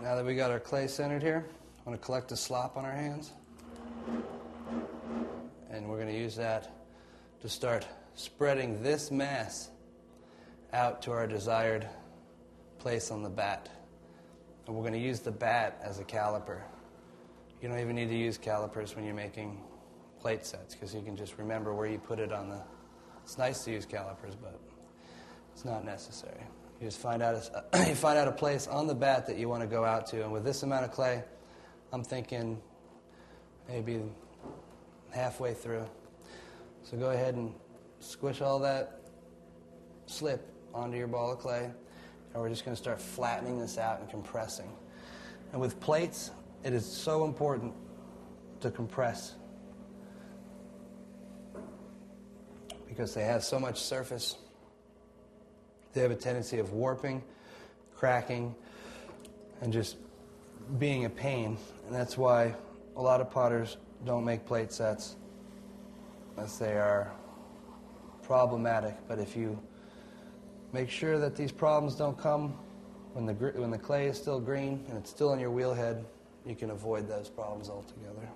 Now that we got our clay centered here, I want to collect the slop on our hands. And we're going to use that to start spreading this mass out to our desired place on the bat. And we're going to use the bat as a caliper. You don't even need to use calipers when you're making plate sets because you can just remember where you put it on the... It's nice to use calipers, but it's not necessary. You just find out a place on the bat that you want to go out to. And with this amount of clay, I'm thinking maybe halfway through. So go ahead and squish all that slip onto your ball of clay. And we're just going to start flattening this out and compressing. And with plates, it is so important to compress because they have so much surface. They have a tendency of warping, cracking, and just being a pain. And that's why a lot of potters don't make plate sets, as they are problematic. But if you make sure that these problems don't come when the clay is still green and it's still in your wheel head, you can avoid those problems altogether.